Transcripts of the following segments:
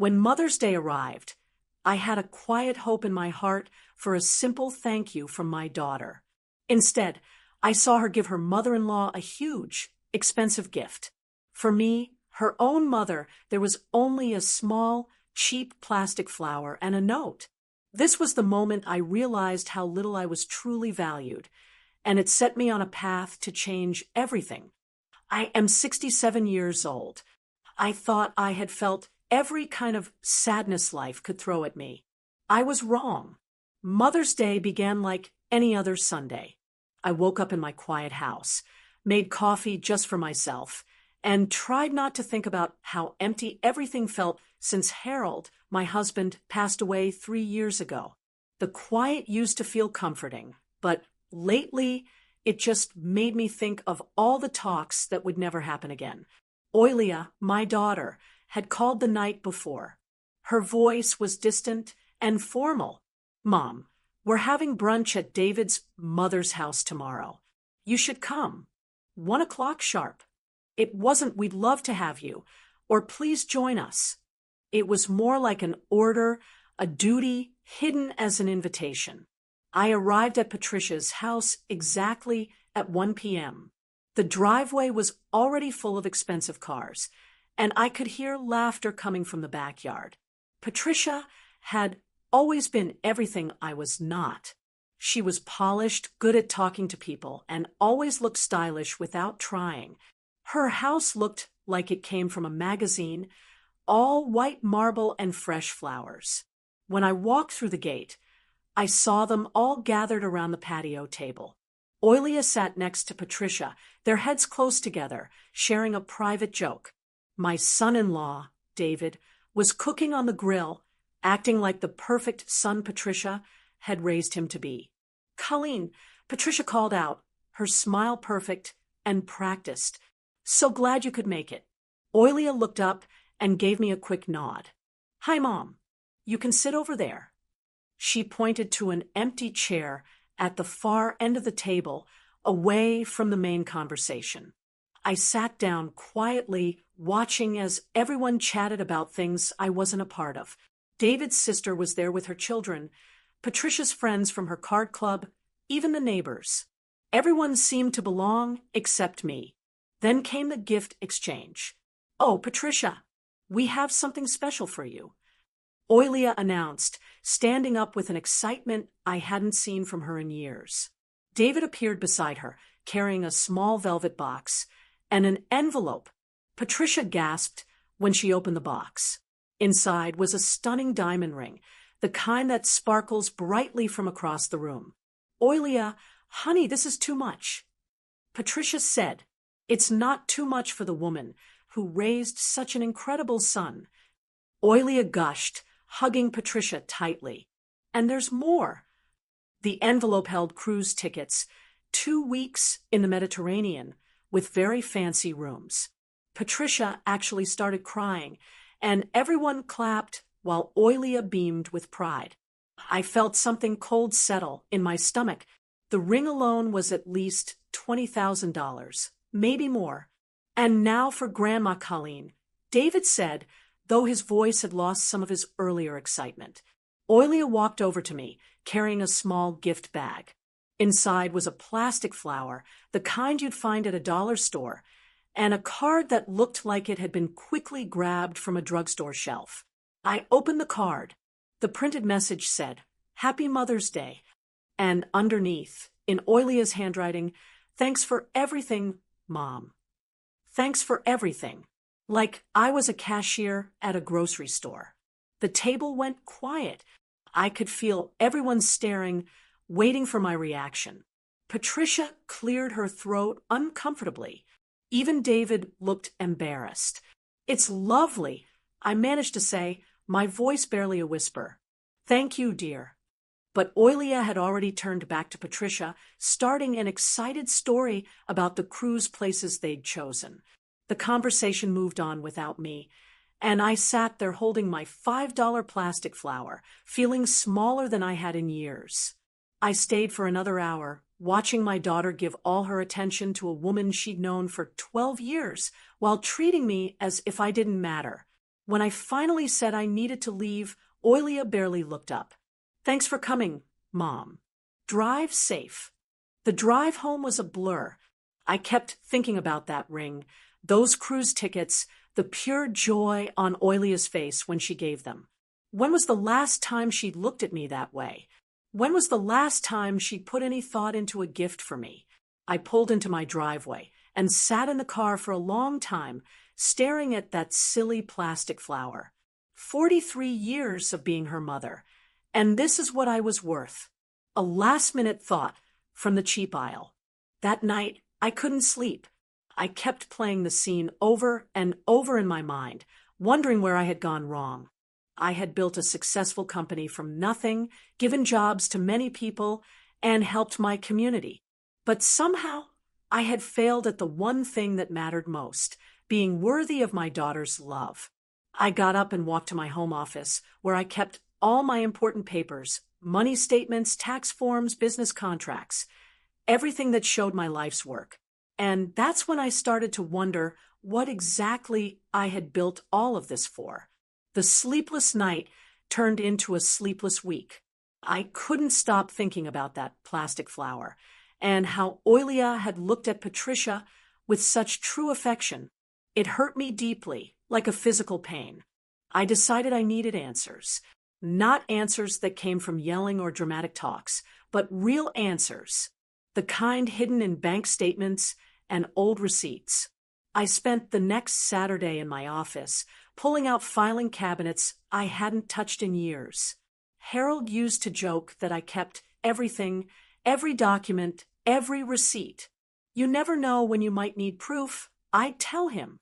When Mother's Day arrived, I had a quiet hope in my heart for a simple thank you from my daughter. Instead, I saw her give her mother-in-law a huge, expensive gift. For me, her own mother, there was only a small, cheap plastic flower and a note. This was the moment I realized how little I was truly valued, and it set me on a path to change everything. I am 67 years old. I thought I had felt every kind of sadness life could throw at me. I was wrong. Mother's Day began like any other Sunday. I woke up in my quiet house, made coffee just for myself, and tried not to think about how empty everything felt since Harold, my husband, passed away 3 years ago. The quiet used to feel comforting, but lately it just made me think of all the talks that would never happen again. Oilia, my daughter, had called the night before. Her voice was distant and formal. "Mom, we're having brunch at David's mother's house tomorrow. You should come. 1 o'clock sharp. It wasn't 'we'd love to have you' or 'please join us.' It was more like an order, a duty hidden as an invitation. I arrived at Patricia's house exactly at 1 p.m. The driveway was already full of expensive cars, and I could hear laughter coming from the backyard. Patricia had always been everything I was not. She was polished, good at talking to people, and always looked stylish without trying. Her house looked like it came from a magazine, all white marble and fresh flowers. When I walked through the gate, I saw them all gathered around the patio table. Oilia sat next to Patricia, their heads close together, sharing a private joke. My son-in-law, David, was cooking on the grill, acting like the perfect son Patricia had raised him to be. "Colleen," Patricia called out, her smile perfect and practiced. "So glad you could make it." Oilia looked up and gave me a quick nod. "Hi, Mom. You can sit over there." She pointed to an empty chair at the far end of the table, away from the main conversation. I sat down quietly, watching as everyone chatted about things I wasn't a part of. David's sister was there with her children, Patricia's friends from her card club, even the neighbors. Everyone seemed to belong except me. Then came the gift exchange. "Oh, Patricia, we have something special for you," Oilia announced, standing up with an excitement I hadn't seen from her in years. David appeared beside her, carrying a small velvet box and an envelope. Patricia gasped when she opened the box. Inside was a stunning diamond ring, the kind that sparkles brightly from across the room. "Oilia, honey, this is too much." Patricia said, "It's not too much for the woman who raised such an incredible son." Oilia gushed, hugging Patricia tightly. "And there's more." The envelope held cruise tickets, 2 weeks in the Mediterranean, with very fancy rooms. Patricia actually started crying, and everyone clapped while Oilia beamed with pride. I felt something cold settle in my stomach. The ring alone was at least $20,000, maybe more. "And now for Grandma Colleen," David said, though his voice had lost some of his earlier excitement. Oilia walked over to me, carrying a small gift bag. Inside was a plastic flower, the kind you'd find at a dollar store, and a card that looked like it had been quickly grabbed from a drugstore shelf. I opened the card. The printed message said, "Happy Mother's Day," and underneath, in Oilia's handwriting, "Thanks for everything, Mom. Thanks for everything." Like I was a cashier at a grocery store. The table went quiet. I could feel everyone staring, waiting for my reaction. Patricia cleared her throat uncomfortably. Even David looked embarrassed. "It's lovely," I managed to say, my voice barely a whisper. "Thank you, dear." But Oilia had already turned back to Patricia, starting an excited story about the cruise places they'd chosen. The conversation moved on without me, and I sat there holding my $5 plastic flower, feeling smaller than I had in years. I stayed for another hour, watching my daughter give all her attention to a woman she'd known for 12 years, while treating me as if I didn't matter. When I finally said I needed to leave, Oilia barely looked up. "Thanks for coming, Mom. Drive safe." The drive home was a blur. I kept thinking about that ring, those cruise tickets, the pure joy on Oilia's face when she gave them. When was the last time she'd looked at me that way? When was the last time she'd put any thought into a gift for me? I pulled into my driveway and sat in the car for a long time, staring at that silly plastic flower. 43 years of being her mother, and this is what I was worth. A last-minute thought from the cheap aisle. That night, I couldn't sleep. I kept playing the scene over and over in my mind, wondering where I had gone wrong. I had built a successful company from nothing, given jobs to many people, and helped my community. But somehow, I had failed at the one thing that mattered most, being worthy of my daughter's love. I got up and walked to my home office, where I kept all my important papers, money statements, tax forms, business contracts, everything that showed my life's work. And that's when I started to wonder what exactly I had built all of this for. The sleepless night turned into a sleepless week. I couldn't stop thinking about that plastic flower and how Oilia had looked at Patricia with such true affection. It hurt me deeply, like a physical pain. I decided I needed answers. Not answers that came from yelling or dramatic talks, but real answers. The kind hidden in bank statements and old receipts. I spent the next Saturday in my office, pulling out filing cabinets I hadn't touched in years. Harold used to joke that I kept everything, every document, every receipt. You never know when you might need proof, I'd tell him.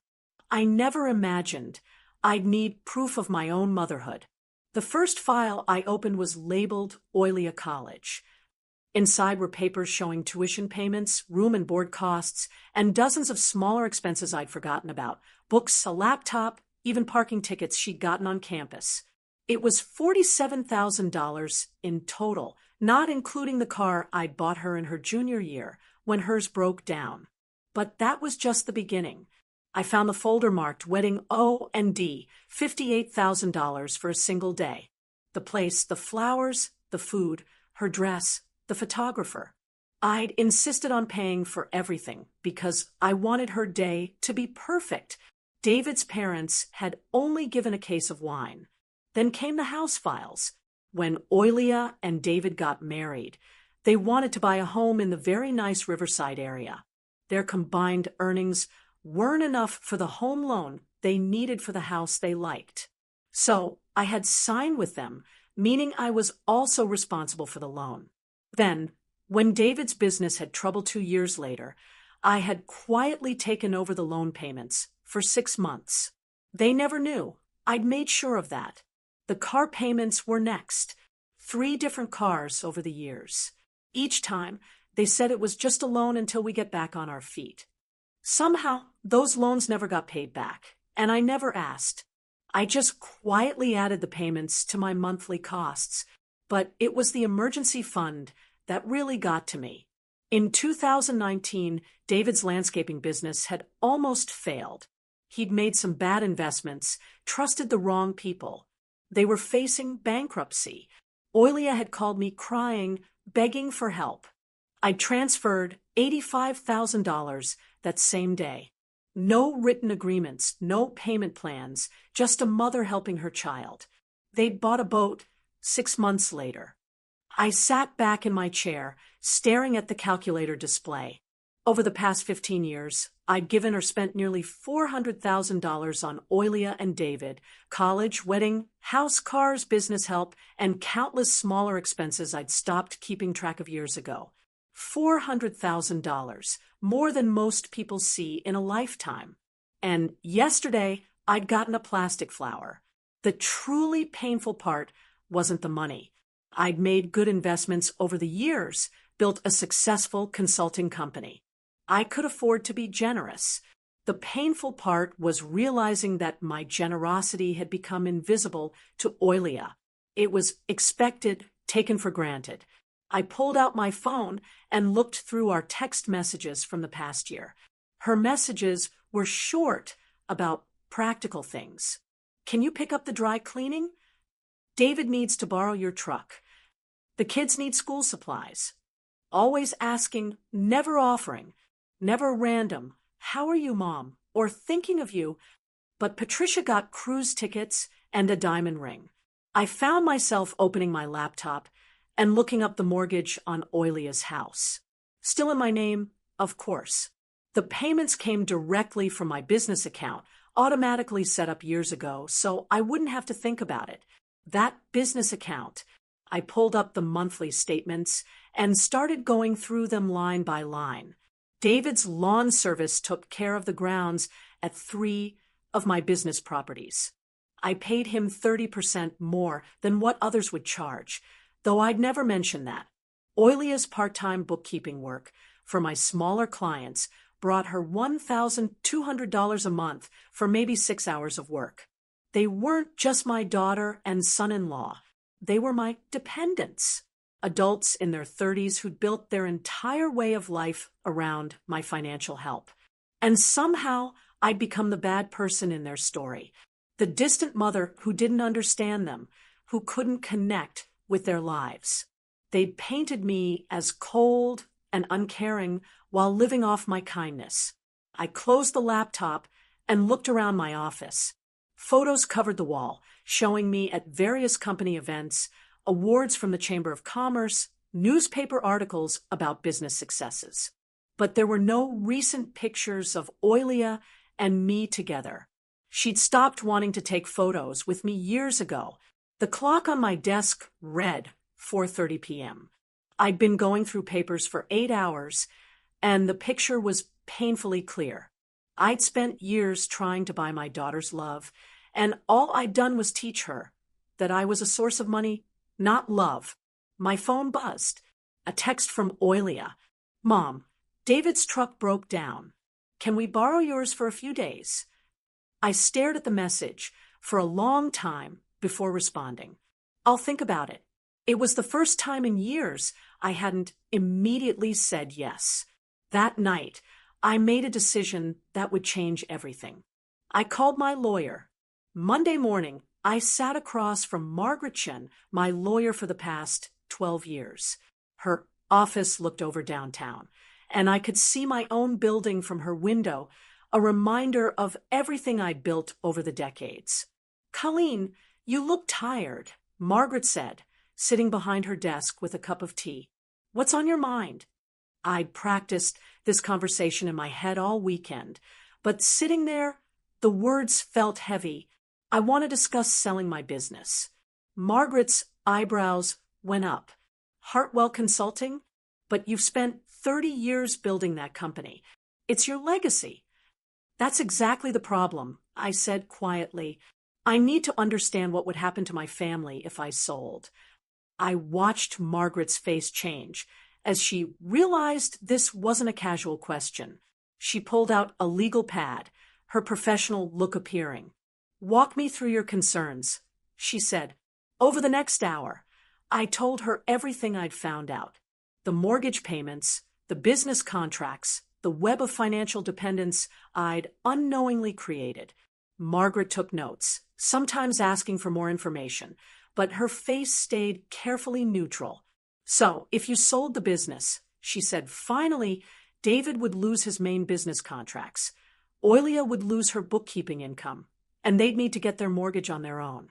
I never imagined I'd need proof of my own motherhood. The first file I opened was labeled Oilia College. Inside were papers showing tuition payments, room and board costs, and dozens of smaller expenses I'd forgotten about. Books, a laptop, even parking tickets she'd gotten on campus. It was $47,000 in total, not including the car I'd bought her in her junior year when hers broke down. But that was just the beginning. I found the folder marked Wedding O&D, $58,000 for a single day. The place, the flowers, the food, her dress, the photographer. I'd insisted on paying for everything because I wanted her day to be perfect. David's parents had only given a case of wine. Then came the house files. When Oilia and David got married, they wanted to buy a home in the very nice Riverside area. Their combined earnings weren't enough for the home loan they needed for the house they liked. So I had signed with them, meaning I was also responsible for the loan. Then, when David's business had trouble 2 years later, I had quietly taken over the loan payments for 6 months. They never knew. I'd made sure of that. The car payments were next. 3 different cars over the years. Each time, they said it was just a loan until we get back on our feet. Somehow, those loans never got paid back, and I never asked. I just quietly added the payments to my monthly costs, but it was the emergency fund that really got to me. In 2019, David's landscaping business had almost failed. He'd made some bad investments, trusted the wrong people. They were facing bankruptcy. Oilia had called me crying, begging for help. I transferred $85,000 that same day. No written agreements, no payment plans, just a mother helping her child. They'd bought a boat 6 months later. I sat back in my chair, staring at the calculator display. Over the past 15 years, I'd given or spent nearly $400,000 on Oilia and David, college, wedding, house, cars, business help, and countless smaller expenses I'd stopped keeping track of years ago. $400,000, more than most people see in a lifetime. And yesterday, I'd gotten a plastic flower. The truly painful part wasn't the money. I'd made good investments over the years, built a successful consulting company. I could afford to be generous. The painful part was realizing that my generosity had become invisible to Oilia. It was expected, taken for granted. I pulled out my phone and looked through our text messages from the past year. Her messages were short about practical things. Can you pick up the dry cleaning? David needs to borrow your truck. The kids need school supplies. Always asking, never offering, never random, how are you, Mom? Or thinking of you. But Patricia got cruise tickets and a diamond ring. I found myself opening my laptop and looking up the mortgage on Oilia's house. Still in my name, of course. The payments came directly from my business account, automatically set up years ago, so I wouldn't have to think about it. That business account. I pulled up the monthly statements and started going through them line by line. David's lawn service took care of the grounds at 3 of my business properties. I paid him 30% more than what others would charge, though I'd never mention that. Oilia's part-time bookkeeping work for my smaller clients brought her $1,200 a month for maybe 6 hours of work. They weren't just my daughter and son-in-law. They were my dependents, adults in their 30s who'd built their entire way of life around my financial help. And somehow I'd become the bad person in their story, the distant mother who didn't understand them, who couldn't connect with their lives. They'd painted me as cold and uncaring while living off my kindness. I closed the laptop and looked around my office. Photos covered the wall, showing me at various company events, awards from the Chamber of Commerce, newspaper articles about business successes. But there were no recent pictures of Oilia and me together. She'd stopped wanting to take photos with me years ago. The clock on my desk read 4:30 p.m. I'd been going through papers for 8 hours, and the picture was painfully clear. I'd spent years trying to buy my daughter's love, and all I'd done was teach her that I was a source of money, not love. My phone buzzed. A text from Oilia. Mom, David's truck broke down. Can we borrow yours for a few days? I stared at the message for a long time before responding. I'll think about it. It was the first time in years I hadn't immediately said yes. That night, I made a decision that would change everything. I called my lawyer. Monday morning, I sat across from Margaret Chen, my lawyer for the past 12 years. Her office looked over downtown, and I could see my own building from her window, a reminder of everything I'd built over the decades. Colleen, you look tired, Margaret said, sitting behind her desk with a cup of tea. What's on your mind? I'd practiced this conversation in my head all weekend, but sitting there, the words felt heavy. I want to discuss selling my business. Margaret's eyebrows went up. Hartwell Consulting? But you've spent 30 years building that company. It's your legacy. That's exactly the problem, I said quietly. I need to understand what would happen to my family if I sold. I watched Margaret's face change as she realized this wasn't a casual question. She pulled out a legal pad, her professional look appearing. Walk me through your concerns, she said. Over the next hour, I told her everything I'd found out. The mortgage payments, the business contracts, the web of financial dependence I'd unknowingly created. Margaret took notes, sometimes asking for more information, but her face stayed carefully neutral. So, if you sold the business, she said, finally, David would lose his main business contracts. Oilia would lose her bookkeeping income, and they'd need to get their mortgage on their own.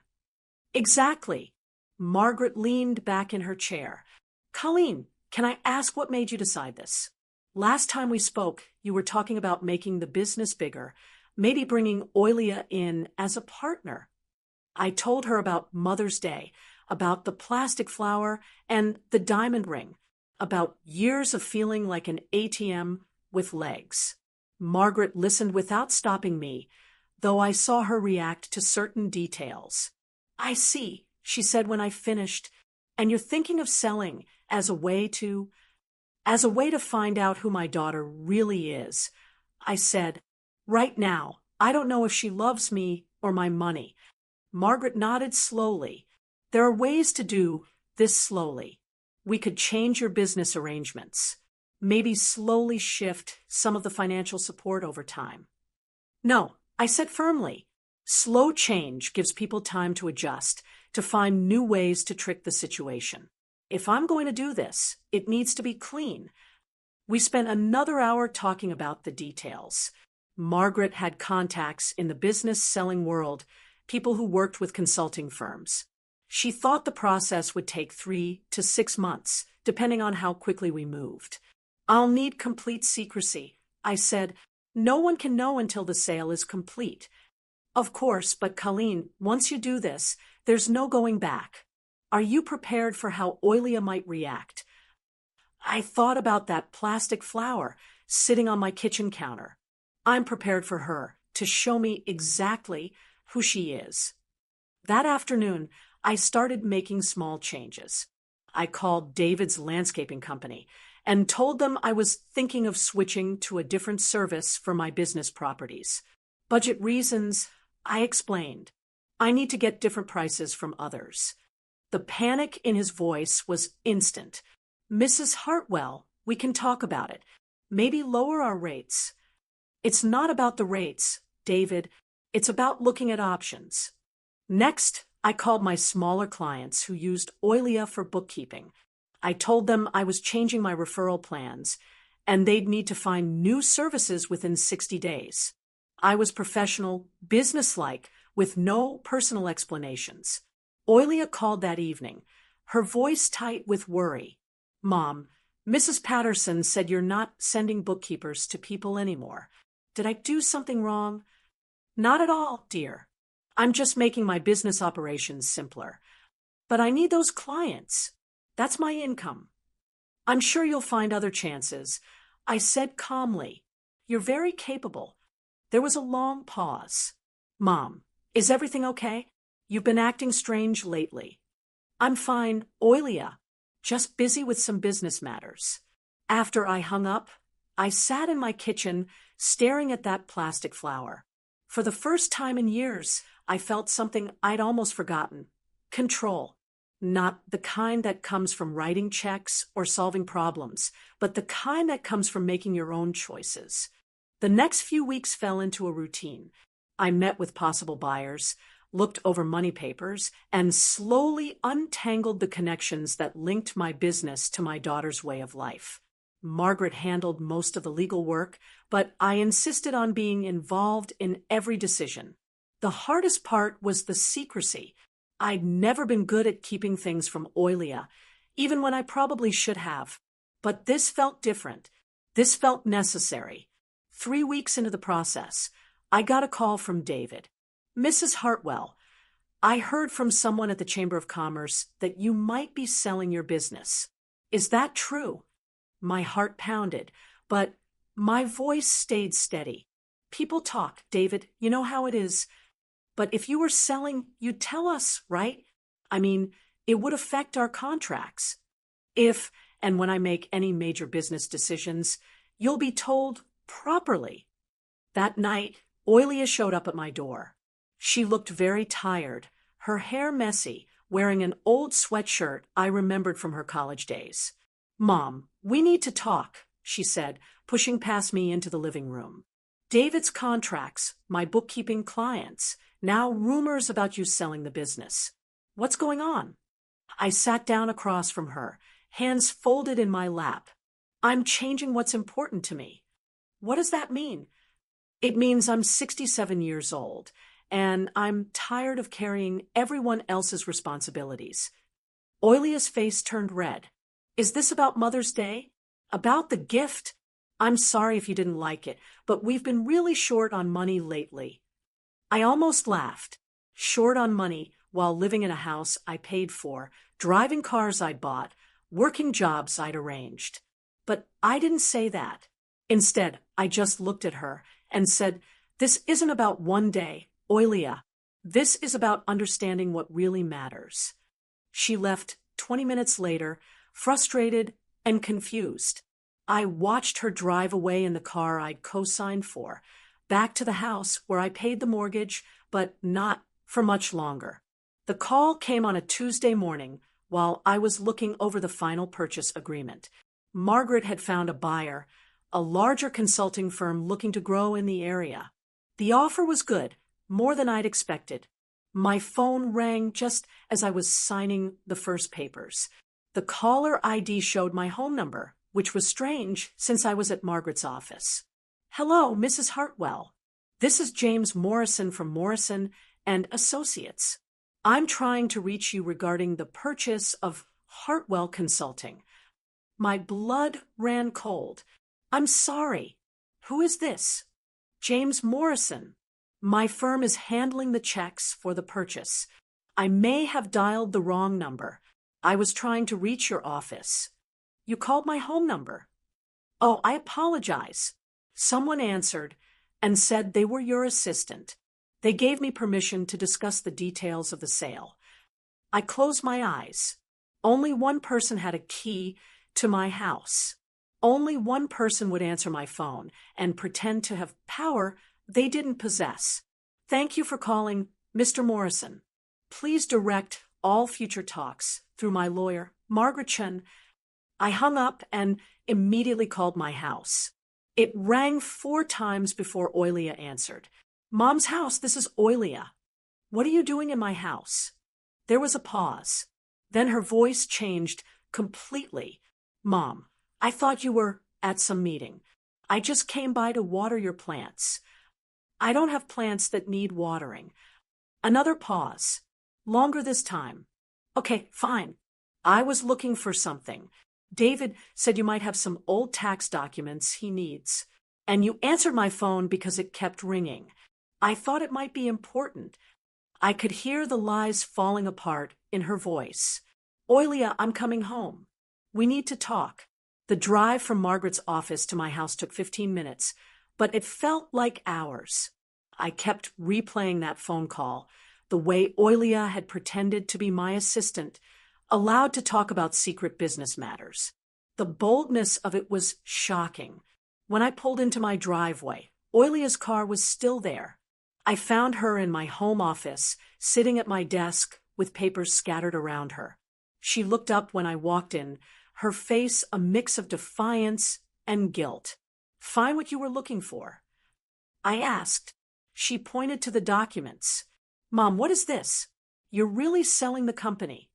Exactly. Margaret leaned back in her chair. Colleen, can I ask what made you decide this? Last time we spoke, you were talking about making the business bigger, maybe bringing Oilia in as a partner. I told her about Mother's Day, about the plastic flower and the diamond ring, about years of feeling like an ATM with legs. Margaret listened without stopping me, though I saw her react to certain details. I see, she said when I finished, and you're thinking of selling as a way to find out who my daughter really is. I said, right now, I don't know if she loves me or my money. Margaret nodded slowly. There are ways to do this slowly. We could change your business arrangements. Maybe slowly shift some of the financial support over time. No, I said firmly. Slow change gives people time to adjust, to find new ways to trick the situation. If I'm going to do this, it needs to be clean. We spent another hour talking about the details. Margaret had contacts in the business selling world, people who worked with consulting firms. She thought the process would take 3 to 6 months, depending on how quickly we moved. I'll need complete secrecy, I said. No one can know until the sale is complete. Of course, but Colleen, once you do this, there's no going back. Are you prepared for how Oilia might react? I thought about that plastic flower sitting on my kitchen counter. I'm prepared for her to show me exactly who she is. That afternoon, I started making small changes. I called David's landscaping company and told them I was thinking of switching to a different service for my business properties. Budget reasons, I explained. I need to get different prices from others. The panic in his voice was instant. Mrs. Hartwell, we can talk about it. Maybe lower our rates. It's not about the rates, David. It's about looking at options. Next, I called my smaller clients who used Oilia for bookkeeping. I told them I was changing my referral plans, and they'd need to find new services within 60 days. I was professional, businesslike, with no personal explanations. Oilia called that evening, her voice tight with worry. Mom, Mrs. Patterson said you're not sending bookkeepers to people anymore. Did I do something wrong? Not at all, dear. I'm just making my business operations simpler. But I need those clients. That's my income. I'm sure you'll find other chances. I said calmly. You're very capable. There was a long pause. Mom, is everything okay? You've been acting strange lately. I'm fine, Oilia. Just busy with some business matters. After I hung up, I sat in my kitchen staring at that plastic flower. For the first time in years, I felt something I'd almost forgotten. Control. Not the kind that comes from writing checks or solving problems, but the kind that comes from making your own choices. The next few weeks fell into a routine. I met with possible buyers, looked over money papers, and slowly untangled the connections that linked my business to my daughter's way of life. Margaret handled most of the legal work, but I insisted on being involved in every decision. The hardest part was the secrecy. I'd never been good at keeping things from Oilia, even when I probably should have. But this felt different. This felt necessary. 3 weeks into the process, I got a call from David. Mrs. Hartwell, I heard from someone at the Chamber of Commerce that you might be selling your business. Is that true? My heart pounded, but my voice stayed steady. People talk, David, you know how it is. But if you were selling, you'd tell us, right? I mean, it would affect our contracts. If and when I make any major business decisions, you'll be told properly. That night, Oilia showed up at my door. She looked very tired, her hair messy, wearing an old sweatshirt I remembered from her college days. Mom, we need to talk, she said, pushing past me into the living room. David's contracts, my bookkeeping clients, now rumors about you selling the business. What's going on? I sat down across from her, hands folded in my lap. I'm changing what's important to me. What does that mean? It means I'm 67 years old, and I'm tired of carrying everyone else's responsibilities. Oilia's face turned red. Is this about Mother's Day? About the gift? I'm sorry if you didn't like it, but we've been really short on money lately. I almost laughed. Short on money while living in a house I paid for, driving cars I'd bought, working jobs I'd arranged. But I didn't say that. Instead, I just looked at her and said, this isn't about one day, Oilia. This is about understanding what really matters. She left 20 minutes later, frustrated and confused. I watched her drive away in the car I'd co-signed for, back to the house where I paid the mortgage, but not for much longer. The call came on a Tuesday morning while I was looking over the final purchase agreement. Margaret had found a buyer, a larger consulting firm looking to grow in the area. The offer was good, more than I'd expected. My phone rang just as I was signing the first papers. The caller ID showed my home number, which was strange since I was at Margaret's office. "Hello, Mrs. Hartwell. This is James Morrison from Morrison and Associates. I'm trying to reach you regarding the purchase of Hartwell Consulting." My blood ran cold. "I'm sorry. Who is this?" "James Morrison. My firm is handling the checks for the purchase. I may have dialed the wrong number. I was trying to reach your office." "You called my home number." "Oh, I apologize." Someone answered and said they were your assistant. They gave me permission to discuss the details of the sale. I closed my eyes. Only one person had a key to my house. Only one person would answer my phone and pretend to have power they didn't possess. "Thank you for calling, Mr. Morrison. Please direct all future talks through my lawyer, Margaret Chen." I hung up and immediately called my house. It rang 4 times before Oilia answered. "Mom's house, this is Oilia. What are you doing in my house?" There was a pause. Then her voice changed completely. "Mom, I thought you were at some meeting. I just came by to water your plants." "I don't have plants that need watering." Another pause. Longer this time. "Okay, fine. I was looking for something. David said you might have some old tax documents he needs. And you answered my phone because it kept ringing. I thought it might be important." I could hear the lies falling apart in her voice. "Oilia, I'm coming home. We need to talk." The drive from Margaret's office to my house took 15 minutes, but it felt like hours. I kept replaying that phone call, the way Oilia had pretended to be my assistant, allowed to talk about secret business matters. The boldness of it was shocking. When I pulled into my driveway, Oilia's car was still there. I found her in my home office, sitting at my desk with papers scattered around her. She looked up when I walked in, her face a mix of defiance and guilt. "Find what you were looking for?" I asked. She pointed to the documents. "Mom, what is this? You're really selling the company."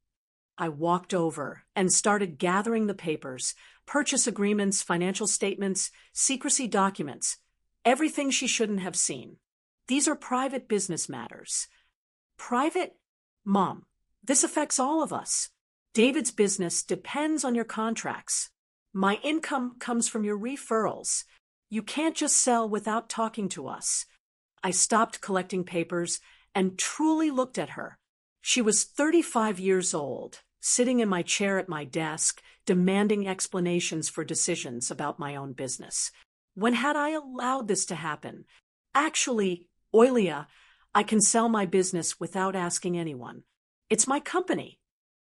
I walked over and started gathering the papers, purchase agreements, financial statements, secrecy documents, everything she shouldn't have seen. "These are private business matters." "Private?" "Mom, this affects all of us. David's business depends on your contracts. My income comes from your referrals. You can't just sell without talking to us." I stopped collecting papers and truly looked at her. She was 35 years old, sitting in my chair at my desk, demanding explanations for decisions about my own business. When had I allowed this to happen? "Actually, Oilia, I can sell my business without asking anyone. It's my company."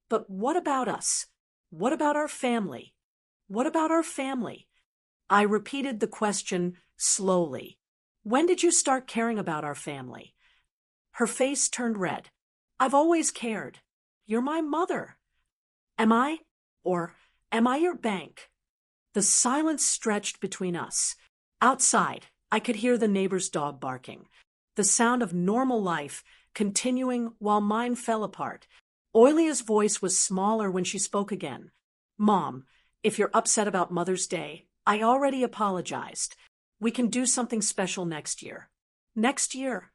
"But what about us? What about our family? What about our family?" I repeated the question slowly. "When did you start caring about our family?" Her face turned red. "I've always cared. You're my mother." "Am I? Or am I your bank?" The silence stretched between us. Outside, I could hear the neighbor's dog barking, the sound of normal life continuing while mine fell apart. Oilia's voice was smaller when she spoke again. "Mom, if you're upset about Mother's Day, I already apologized. We can do something special next year." "Next year?"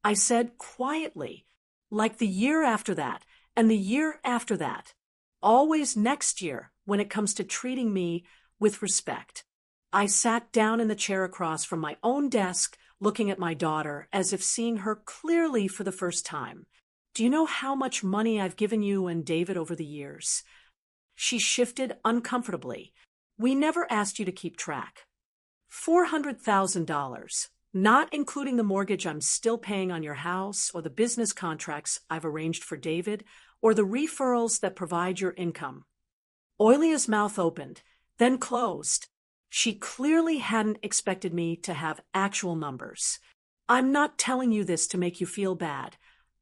I said quietly, "like the year after that, and the year after that. Always next year when it comes to treating me with respect." I sat down in the chair across from my own desk, looking at my daughter as if seeing her clearly for the first time. "Do you know how much money I've given you and David over the years?" She shifted uncomfortably. "We never asked you to keep track." $400,000, not including the mortgage I'm still paying on your house or the business contracts I've arranged for David or the referrals that provide your income. Oilia's mouth opened, then closed. She clearly hadn't expected me to have actual numbers. "I'm not telling you this to make you feel bad."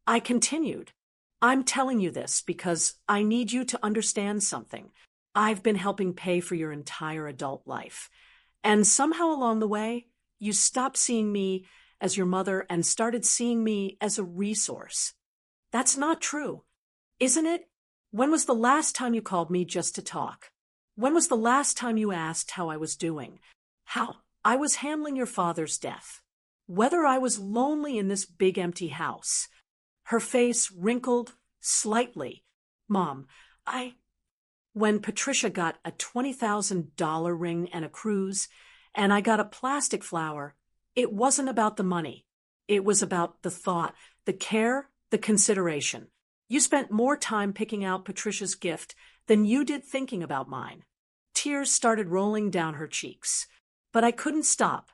I continued. "I'm telling you this because I need you to understand something. I've been helping pay for your entire adult life. And somehow along the way, you stopped seeing me as your mother and started seeing me as a resource. That's not true, isn't it? When was the last time you called me just to talk? When was the last time you asked how I was doing? How I was handling your father's death? Whether I was lonely in this big empty house? Her face wrinkled slightly. Mom, when Patricia got a $20,000 ring and a cruise, and I got a plastic flower, it wasn't about the money. It was about the thought, the care, the consideration. You spent more time picking out Patricia's gift than you did thinking about mine. Tears started rolling down her cheeks. But I couldn't stop.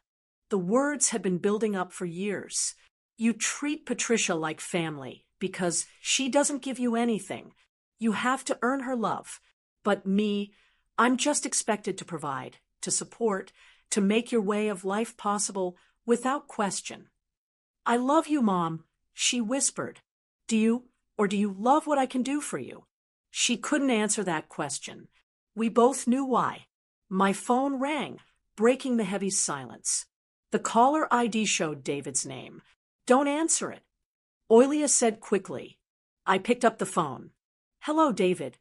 The words had been building up for years. You treat Patricia like family because she doesn't give you anything. You have to earn her love. But me, I'm just expected to provide, to support, to make your way of life possible without question. I love you, Mom, she whispered. Do you love what I can do for you? She couldn't answer that question. We both knew why. My phone rang, breaking the heavy silence. The caller ID showed David's name. Don't answer it, Oilia said quickly. I picked up the phone. Hello, David.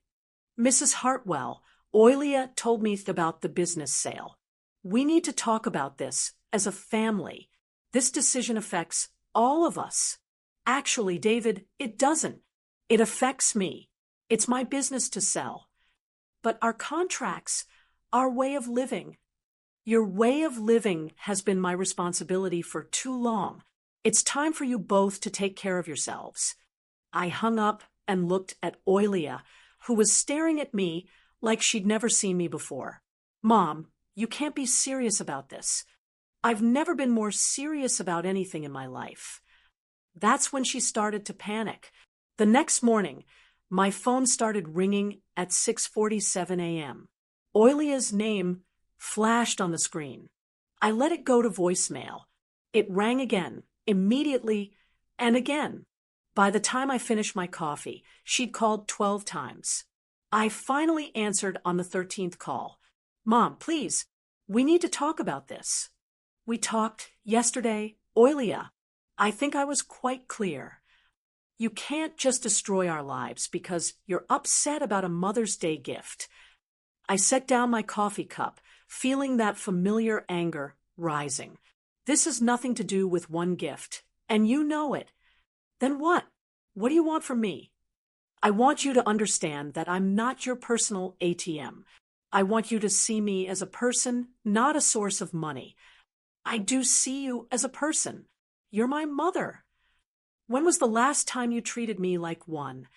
Mrs. Hartwell, Oilia told me about the business sale. We need to talk about this as a family. This decision affects all of us. Actually, David, it doesn't. It affects me. It's my business to sell. But our contracts, our way of living. Your way of living has been my responsibility for too long. It's time for you both to take care of yourselves. I hung up and looked at Oilia, who was staring at me like she'd never seen me before. Mom, you can't be serious about this. I've never been more serious about anything in my life. That's when she started to panic. The next morning, my phone started ringing at 6:47 a.m. Oilia's name flashed on the screen. I let it go to voicemail. It rang again, immediately, and again. By the time I finished my coffee, she'd called 12 times. I finally answered on the 13th call. Mom, please, we need to talk about this. We talked yesterday, Oilia. I think I was quite clear. You can't just destroy our lives because you're upset about a Mother's Day gift. I set down my coffee cup, feeling that familiar anger rising. This has nothing to do with one gift, and you know it. Then what? What do you want from me? I want you to understand that I'm not your personal ATM. I want you to see me as a person, not a source of money. I do see you as a person. You're my mother. When was the last time you treated me like one?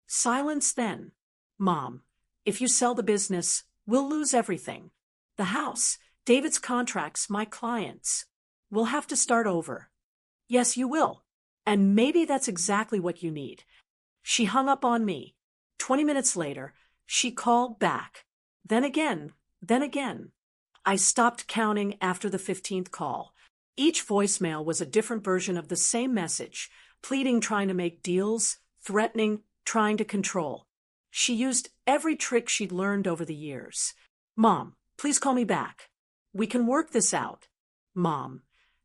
Silence then. Mom, if you sell the business, we'll lose everything. The house, David's contracts, my clients. We'll have to start over. Yes, you will. And maybe that's exactly what you need. She hung up on me. 20 minutes later, she called back. Then again. I stopped counting after the 15th call. Each voicemail was a different version of the same message, pleading, trying to make deals, threatening, trying to control. She used every trick she'd learned over the years. Mom, please call me back. We can work this out. Mom,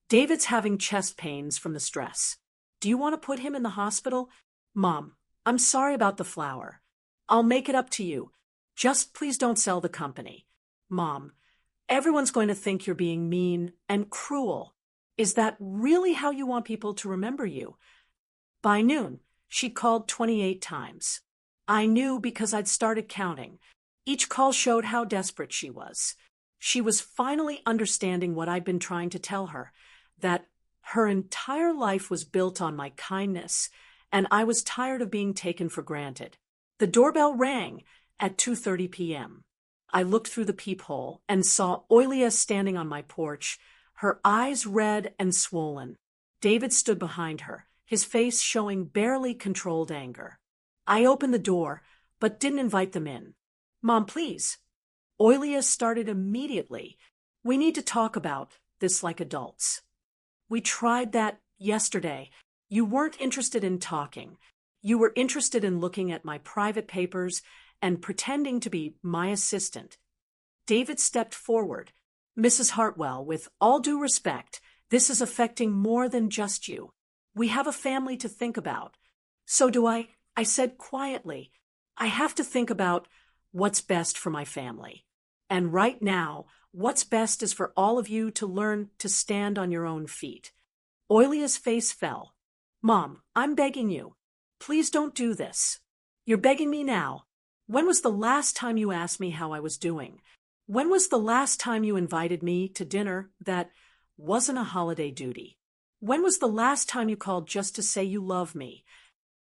David's having chest pains from the stress. Do you want to put him in the hospital? Mom, I'm sorry about the flower. I'll make it up to you. Just please don't sell the company. Mom, everyone's going to think you're being mean and cruel. Is that really how you want people to remember you? By noon, she'd called 28 times. I knew because I'd started counting. Each call showed how desperate she was. She was finally understanding what I'd been trying to tell her, that her entire life was built on my kindness, and I was tired of being taken for granted. The doorbell rang at 2:30 p.m. I looked through the peephole and saw Oilia standing on my porch, her eyes red and swollen. David stood behind her, his face showing barely controlled anger. I opened the door, but didn't invite them in. Mom, please. Oilia started immediately. We need to talk about this like adults. We tried that yesterday. You weren't interested in talking. You were interested in looking at my private papers and pretending to be my assistant. David stepped forward. Mrs. Hartwell, with all due respect, This is affecting more than just you. We have a family to think about. So do I said quietly. I have to think about what's best for my family. And right now, what's best is for all of you to learn to stand on your own feet. Oilia's face fell. Mom, I'm begging you. Please don't do this. You're begging me now. When was the last time you asked me how I was doing? When was the last time you invited me to dinner that wasn't a holiday duty? When was the last time you called just to say you love me?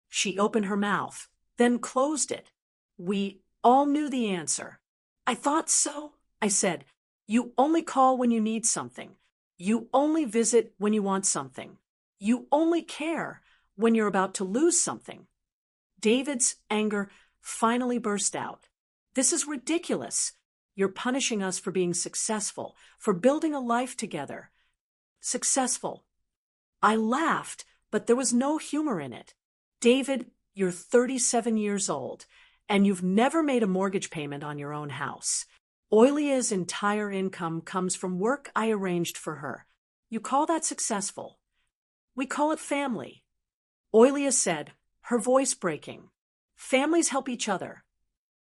She opened her mouth, then closed it. We all knew the answer. I thought so, I said. You only call when you need something. You only visit when you want something. You only care when you're about to lose something. David's anger finally burst out. This is ridiculous. You're punishing us for being successful, for building a life together. Successful. I laughed, but there was no humor in it. David, you're 37 years old, and you've never made a mortgage payment on your own house. Oilia's entire income comes from work I arranged for her. You call that successful? We call it family. Oilia said, her voice breaking. Families help each other.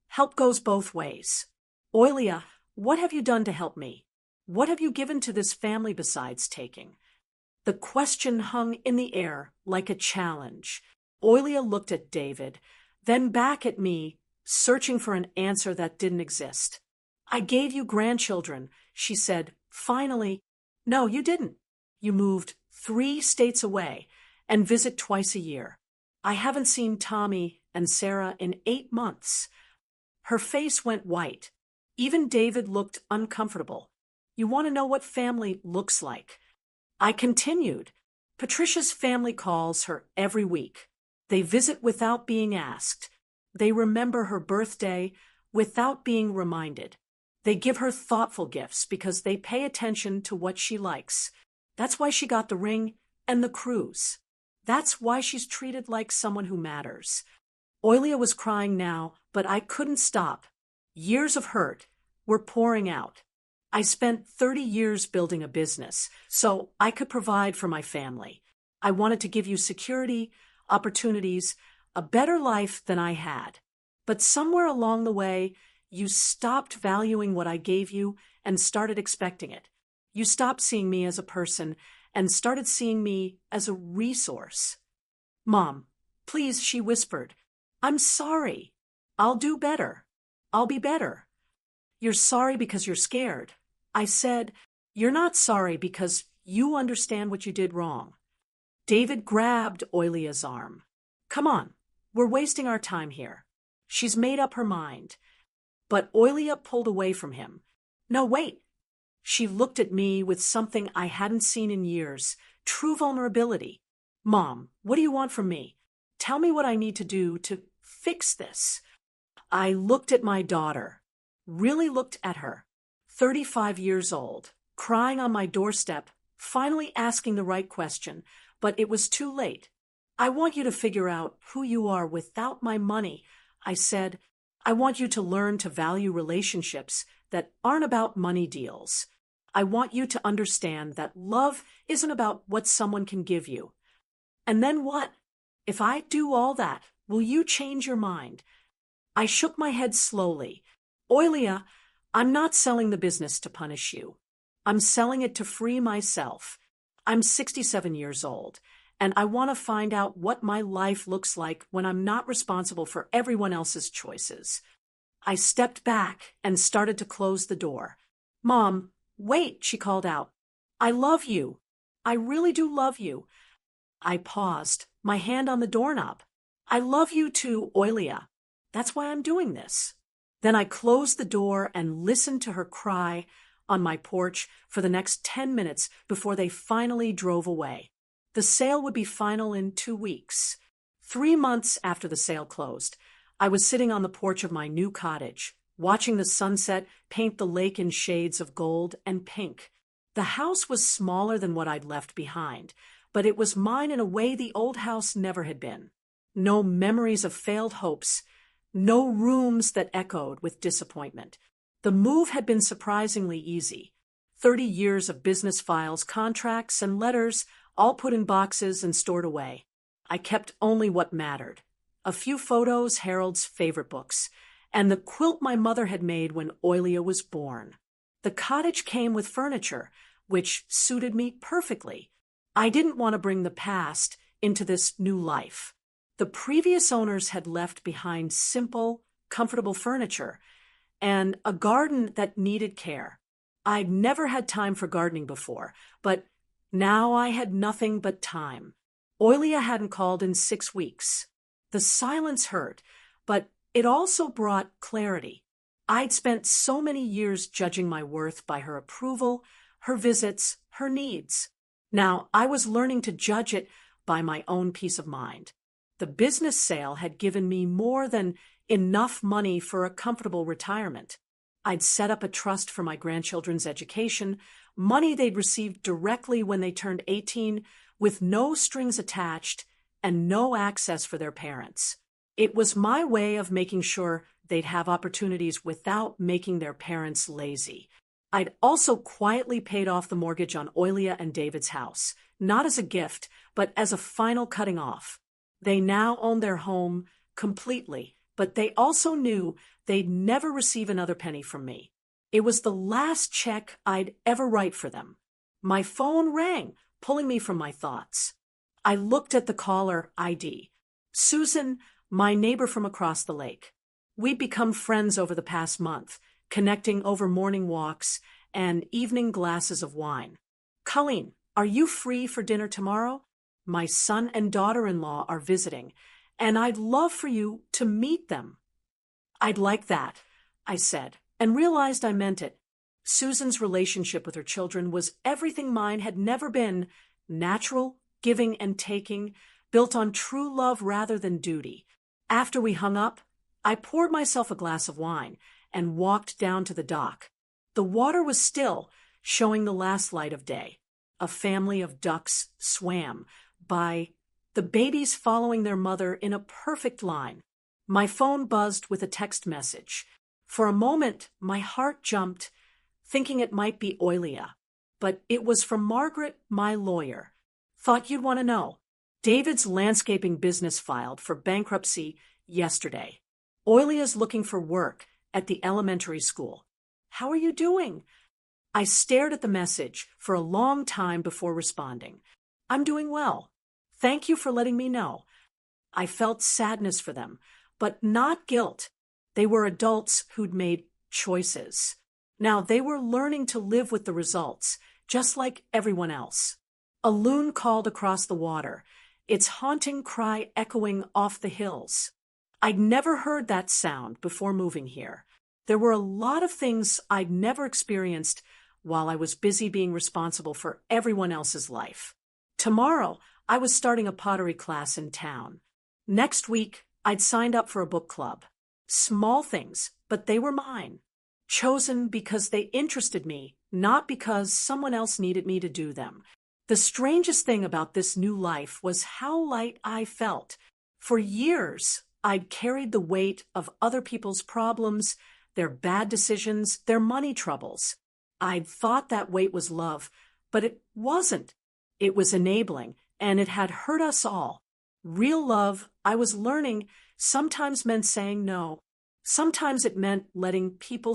Help goes both ways. Oilia, what have you done to help me? What have you given to this family besides taking? The question hung in the air like a challenge. Oilia looked at David, then back at me, searching for an answer that didn't exist. I gave you grandchildren, she said, finally. No, you didn't. You moved 3 states away and visit twice a year. I haven't seen Tommy and Sarah in 8 months. Her face went white. Even David looked uncomfortable. You want to know what family looks like? I continued. Patricia's family calls her every week. They visit without being asked. They remember her birthday without being reminded. They give her thoughtful gifts because they pay attention to what she likes. That's why she got the ring and the cruise. That's why she's treated like someone who matters. Oilia was crying now, but I couldn't stop. Years of hurt were pouring out. I spent 30 years building a business so I could provide for my family. I wanted to give you security, opportunities, a better life than I had. But somewhere along the way, you stopped valuing what I gave you and started expecting it. You stopped seeing me as a person and started seeing me as a resource. Mom, please, she whispered. I'm sorry. I'll do better. I'll be better. You're sorry because you're scared. I said, you're not sorry because you understand what you did wrong. David grabbed Oilia's arm. Come on, we're wasting our time here. She's made up her mind. But Oilia pulled away from him. No, wait. She looked at me with something I hadn't seen in years, true vulnerability. Mom, what do you want from me? Tell me what I need to do to fix this. I looked at my daughter, really looked at her, 35 years old, crying on my doorstep, finally asking the right question, but it was too late. I want you to figure out who you are without my money, I said. I want you to learn to value relationships that aren't about money deals. I want you to understand that love isn't about what someone can give you. And then what? If I do all that, will you change your mind? I shook my head slowly. Oilia, I'm not selling the business to punish you. I'm selling it to free myself. I'm 67 years old, and I want to find out what my life looks like when I'm not responsible for everyone else's choices. I stepped back and started to close the door. Mom, wait, she called out. I love you. I really do love you. I paused, my hand on the doorknob. I love you too, Oilia. That's why I'm doing this. Then I closed the door and listened to her cry on my porch for the next 10 minutes before they finally drove away. The sale would be final in 2 weeks. 3 months after the sale closed, I was sitting on the porch of my new cottage, watching the sunset paint the lake in shades of gold and pink. The house was smaller than what I'd left behind, but it was mine in a way the old house never had been. No memories of failed hopes, no rooms that echoed with disappointment. The move had been surprisingly easy. 30 years of business files, contracts, and letters, all put in boxes and stored away. I kept only what mattered. A few photos, Harold's favorite books, and the quilt my mother had made when Oilia was born. The cottage came with furniture, which suited me perfectly. I didn't want to bring the past into this new life. The previous owners had left behind simple, comfortable furniture and a garden that needed care. I'd never had time for gardening before, but now I had nothing but time. Oilia hadn't called in 6 weeks. The silence hurt, but it also brought clarity. I'd spent so many years judging my worth by her approval, her visits, her needs. Now I was learning to judge it by my own peace of mind. The business sale had given me more than enough money for a comfortable retirement. I'd set up a trust for my grandchildren's education, money they'd received directly when they turned 18, with no strings attached and no access for their parents. It was my way of making sure they'd have opportunities without making their parents lazy. I'd also quietly paid off the mortgage on Oilia and David's house, not as a gift, but as a final cutting off. They now owned their home completely, but they also knew they'd never receive another penny from me. It was the last check I'd ever write for them. My phone rang, pulling me from my thoughts. I looked at the caller ID. Susan, my neighbor from across the lake. We'd become friends over the past month, connecting over morning walks and evening glasses of wine. Colleen, are you free for dinner tomorrow? My son and daughter-in-law are visiting, and I'd love for you to meet them. I'd like that, I said, and realized I meant it. Susan's relationship with her children was everything mine had never been: natural, giving and taking, built on true love rather than duty. After we hung up, I poured myself a glass of wine and walked down to the dock. The water was still, showing the last light of day. A family of ducks swam by, the babies following their mother in a perfect line. My phone buzzed with a text message. For a moment, my heart jumped, thinking it might be Oilia. But it was from Margaret, my lawyer. Thought you'd want to know. David's landscaping business filed for bankruptcy yesterday. Oilia's looking for work at the elementary school. How are you doing? I stared at the message for a long time before responding. I'm doing well. Thank you for letting me know. I felt sadness for them, but not guilt. They were adults who'd made choices. Now they were learning to live with the results, just like everyone else. A loon called across the water, its haunting cry echoing off the hills. I'd never heard that sound before moving here. There were a lot of things I'd never experienced while I was busy being responsible for everyone else's life. Tomorrow, I was starting a pottery class in town. Next week, I'd signed up for a book club. Small things, but they were mine. Chosen because they interested me, not because someone else needed me to do them. The strangest thing about this new life was how light I felt. For years, I'd carried the weight of other people's problems, their bad decisions, their money troubles. I'd thought that weight was love, but it wasn't. It was enabling, and it had hurt us all. Real love, I was learning, sometimes meant saying no. Sometimes it meant letting people